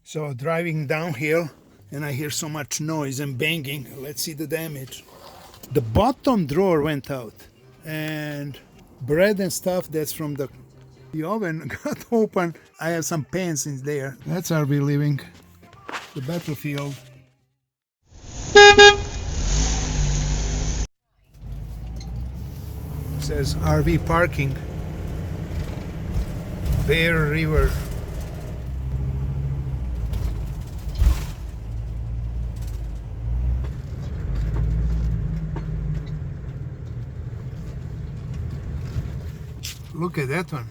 So driving downhill and I hear so much noise and banging. Let's see the damage. The bottom drawer went out and bread and stuff that's from the oven got open. I have some pans in there. That's RV living. The battlefield. It says RV parking. Bear River. Look at that one,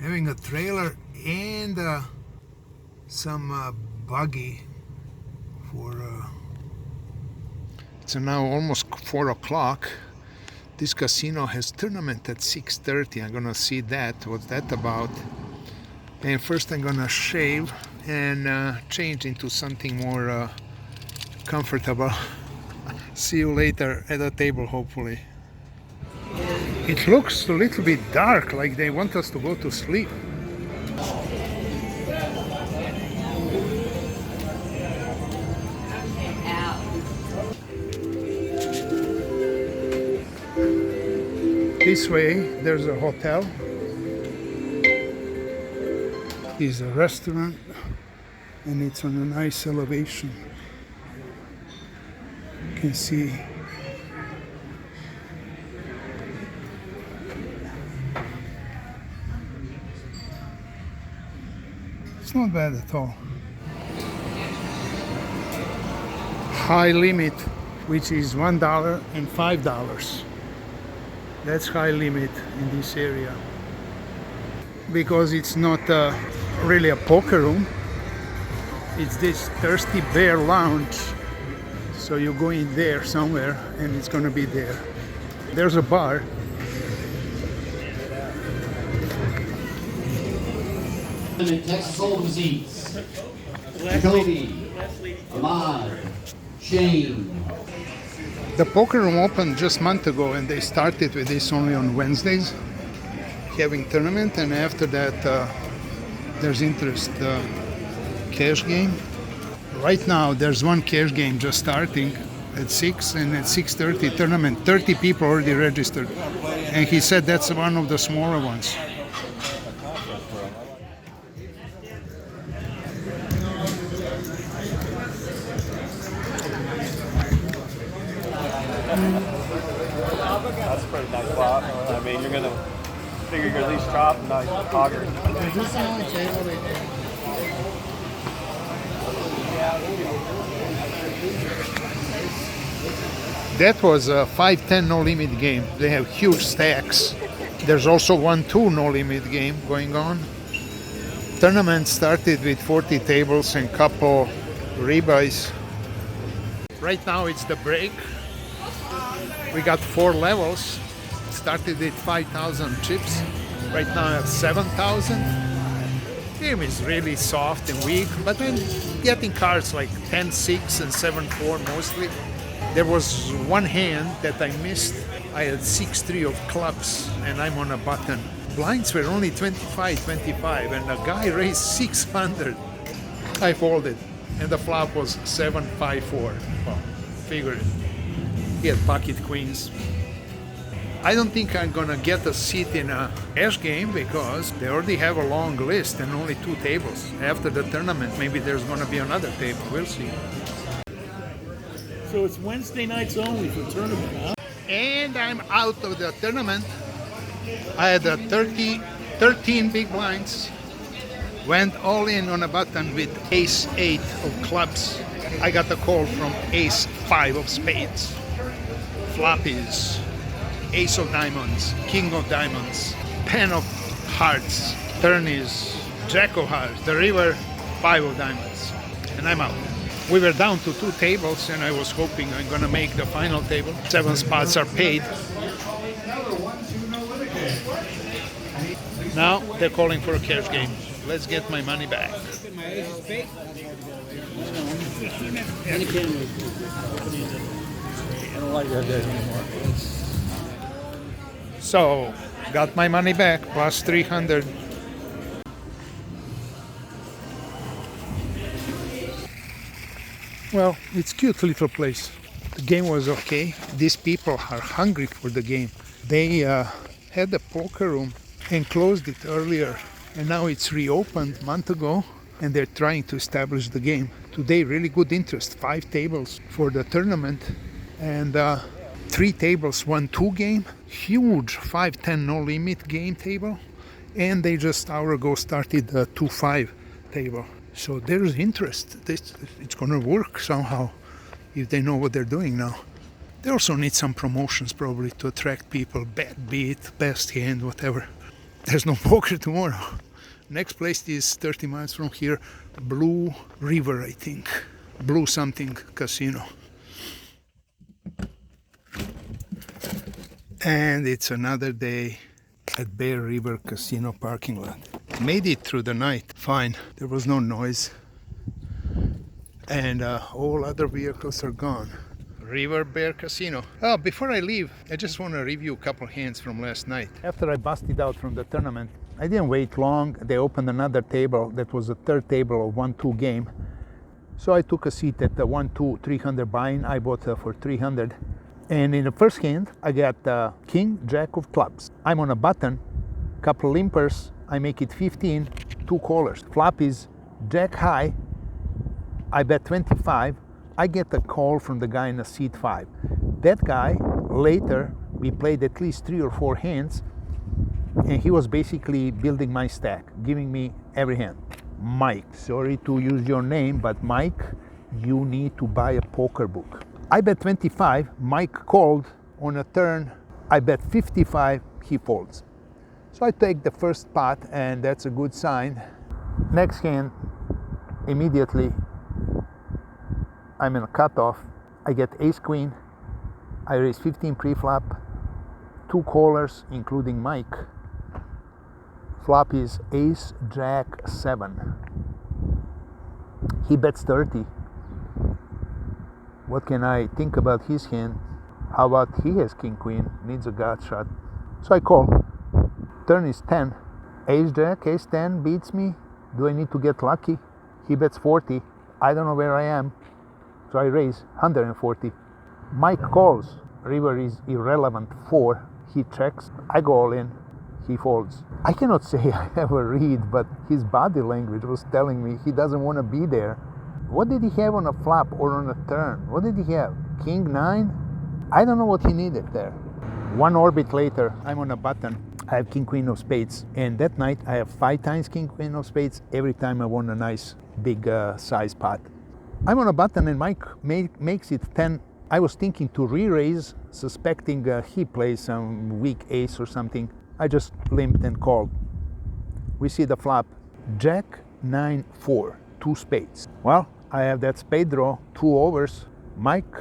having a trailer and some buggy for. It's now almost 4 o'clock. This casino has tournament at 6:30. I'm gonna see that. What's that about? And first I'm gonna shave and change into something more comfortable. See you later at the table, hopefully. It looks a little bit dark, like they want us to go to sleep. This way, there's a hotel. Is a restaurant, and it's on a nice elevation. You can see. It's not bad at all. High limit, which is $1 and $5. That's high limit in this area. Because it's not really a poker room. It's this Thirsty Bear Lounge. So you go in there somewhere and it's gonna be there. There's a bar. Texas Hold'em seats. Jacoby, Ahmad, Shane. The poker room opened just a month ago and they started with this only on Wednesdays, having tournament, and after that there's interest cash game. Right now there's one cash game just starting at 6, and at 6:30 tournament. 30 people already registered, and he said that's one of the smaller ones. That's a pretty nice spot. I mean, you're gonna figure your least drop and not hogger. Is this the only table they did? That was a 5-10 no limit game. They have huge stacks. There's also 1-2 no limit game going on. Tournament started with 40 tables and couple ribeyes. Right now it's the break. We got 4 levels. Started with 5,000 chips. Right now I have 7,000. Game is really soft and weak, but I'm getting cards like 10-6 and 7-4 mostly. There was one hand that I missed. I had 6-3 of clubs and I'm on a button. Blinds were only 25, and the guy raised 600. I folded, and the flop was 7-5-4. Well, figure it. He had pocket queens. I don't think I'm gonna get a seat in a cash game because they already have a long list and only 2 tables. After the tournament, maybe there's gonna be another table. We'll see. So it's Wednesday nights only for tournament, huh? And I'm out of the tournament. I had a 13 big blinds. Went all in on a button with ace-8 of clubs. I got a call from ace-5 of spades. Flop is ace of diamonds, king of diamonds, 10 of hearts. Turn is jack of hearts. The river, 5 of diamonds. And I'm out. We were down to 2 tables and I was hoping I'm gonna make the final table. 7 spots are paid. Now they're calling for a cash game. Let's get my money back. So, got my money back, plus 300. Well, it's cute little place. The game was okay. These people are hungry for the game. They had a poker room and closed it earlier, and now it's reopened a month ago, and they're trying to establish the game. Today, really good interest. 5 tables for the tournament, and 3 tables won 2 game. Huge 5-10 no limit game table, and they just hour ago started a 2-5 table. So there's interest. It's gonna work somehow if they know what they're doing now. They also need some promotions probably to attract people. Bad beat, best hand, whatever. There's no poker tomorrow. Next place is 30 miles from here, Blue River, I think. Blue something casino. And it's another day at Bear River Casino parking lot. Made it through the night, fine. There was no noise. And all other vehicles are gone. River Bear Casino. Oh, before I leave, I just want to review a couple hands from last night. After I busted out from the tournament, I didn't wait long. They opened another table. That was the third table of 1-2 game. So I took a seat at the 1-2 300 buy-in. I bought for 300. And in the first hand, I got King, Jack of clubs. I'm on a button, couple limpers. I make it 15, 2 callers. Flop is Jack high. I bet 25. I get a call from the guy in the seat 5. That guy, later, we played at least 3 or 4 hands, and he was basically building my stack, giving me every hand. Mike, sorry to use your name, but Mike, you need to buy a poker book. I bet 25, Mike called on a turn. I bet 55, he folds. So I take the first pot, and that's a good sign. Next hand, immediately, I'm in a cutoff. I get ace queen. I raise 15 pre-flop, 2 callers, including Mike. Flop is ace jack 7. He bets 30. What can I think about his hand? How about he has king queen, needs a gut shot. So I call. Turn is 10. Ace jack, ace 10 beats me. Do I need to get lucky? He bets 40. I don't know where I am. So I raise 140. Mike calls. River is irrelevant 4. He checks. I go all in. He folds. I cannot say I have a read, but his body language was telling me he doesn't want to be there. What did he have on a flop or on a turn? What did he have? King 9? I don't know what he needed there. 1 orbit later, I'm on a button. I have king queen of spades, and that night I have 5 times king queen of spades. Every time I won a nice big size pot. I'm on a button and Mike makes it 10. I was thinking to re-raise, suspecting he plays some weak ace or something. I just limped and called. We see the flop. Jack 9 4, 2 spades. Well, I have that spade draw, 2 overs. Mike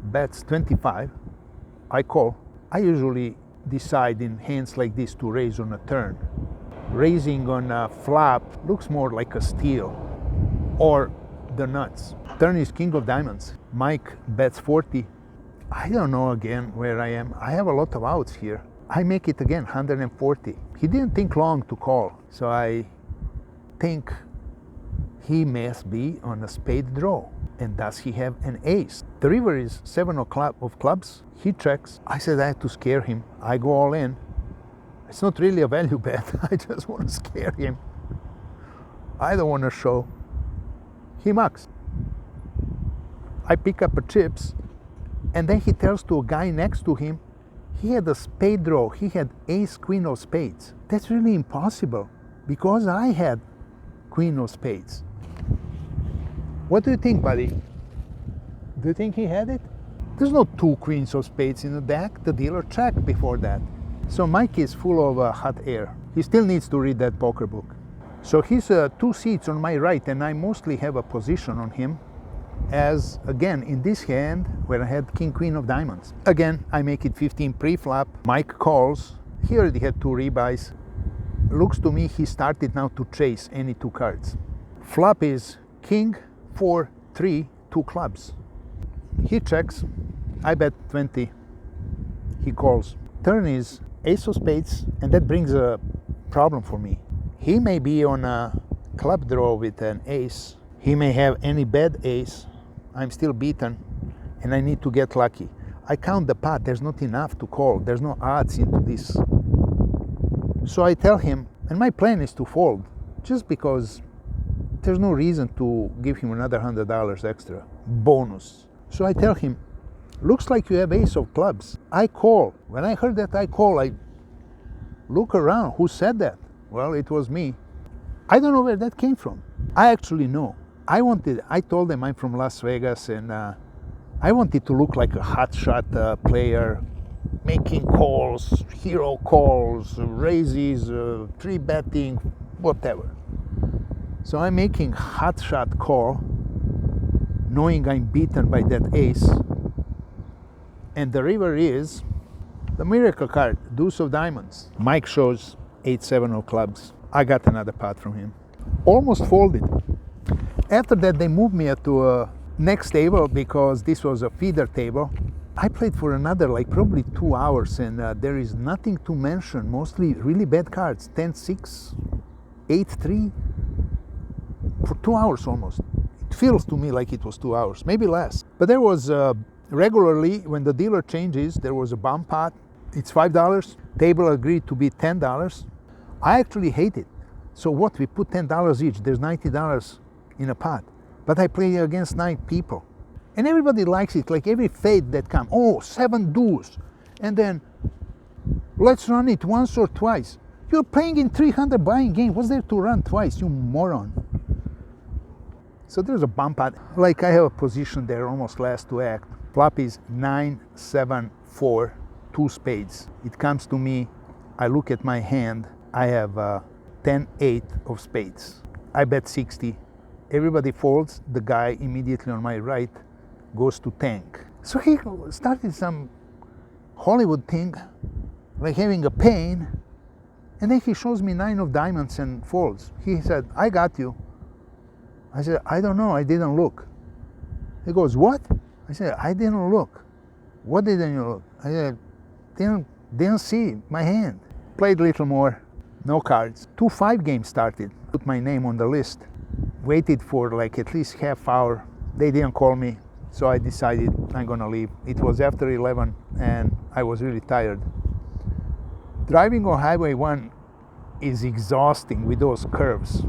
bets 25. I call. I usually decide in hands like this to raise on a turn. Raising on a flop looks more like a steal or the nuts. Turn is king of diamonds. Mike bets 40. I don't know again where I am. I have a lot of outs here. I make it again, 140. He didn't think long to call, so I think he must be on a spade draw. And does he have an ace? The river is 7 of clubs. He checks. I said I had to scare him. I go all in. It's not really a value bet. I just want to scare him. I don't want to show. He mucks. I pick up a chips, and then he tells to a guy next to him, he had a spade draw. He had ace queen of spades. That's really impossible because I had queen of spades. What do you think, buddy? Do you think he had it? There's no 2 queens of spades in the deck. The dealer checked before that. So Mike is full of hot air. He still needs to read that poker book. So he's 2 seats on my right, and I mostly have a position on him. As again in this hand where I had king queen of diamonds. Again, I make it 15 pre-flop. Mike calls. He already had 2 rebuys. Looks to me he started now to chase any 2 cards. Flop is king 4 3 2 clubs. He checks. I bet 20. He calls. Turn is ace of spades, and that brings a problem for me. He may be on a club draw with an ace. He may have any bad ace. I'm still beaten and I need to get lucky. I count the pot, there's not enough to call, there's no odds into this. So I tell him, and my plan is to fold, just because there's no reason to give him another $100 extra bonus. So I tell him, looks like you have ace of clubs. I call. When I heard that I call, I look around, who said that? Well, it was me. I don't know where that came from. I actually know. I told them I'm from Las Vegas, and I wanted to look like a hotshot player, making calls, hero calls, raises, three betting, whatever. So I'm making hotshot call, knowing I'm beaten by that ace. And the river is the miracle card, deuce of diamonds. Mike shows 8-7 of clubs. I got another pot from him. Almost folded. After that, they moved me to a next table because this was a feeder table. I played for another, like probably 2 hours, and there is nothing to mention. Mostly really bad cards. 10-6, 8-3, for 2 hours almost. It feels to me like it was 2 hours, maybe less. But there was regularly, when the dealer changes, there was a bump pot. It's $5. Table agreed to be $10. I actually hate it. So what, we put $10 each, there's $90 in a pot. But I play against 9 people. And everybody likes it, like every fade that comes. Oh, 7 deuce. And then, let's run it once or twice. You're playing in 300 buying game. What's there to run twice, you moron? So there's a bump pot. Like I have a position there, almost last to act. Flop is 9-7-4, 2 spades. It comes to me, I look at my hand, I have 10-8 of spades. I bet 60. Everybody folds, the guy immediately on my right goes to tank. So he started some Hollywood thing, like having a pain, and then he shows me 9 of diamonds and folds. He said, I got you. I said, I don't know, I didn't look. He goes, what? I said, I didn't look. What didn't you look? I said, didn't see my hand. Played a little more, no cards. 2-5 games started. Put my name on the list. Waited for like at least half hour. They didn't call me, so I decided I'm gonna leave. It was after 11 and I was really tired. Driving on Highway 1 is exhausting with those curves.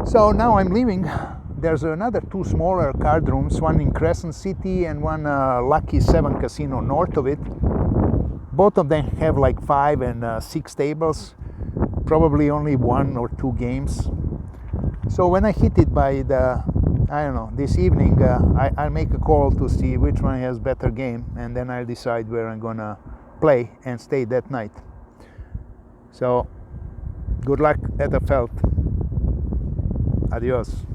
So now I'm leaving. There's another 2 smaller card rooms, one in Crescent City and one Lucky 7 Casino north of it. Both of them have like 5 and 6 tables, probably only 1 or 2 games. So when I hit it by the, I don't know, this evening, I'll make a call to see which one has better game, and then I'll decide where I'm gonna play and stay that night. So good luck at the felt. Adios.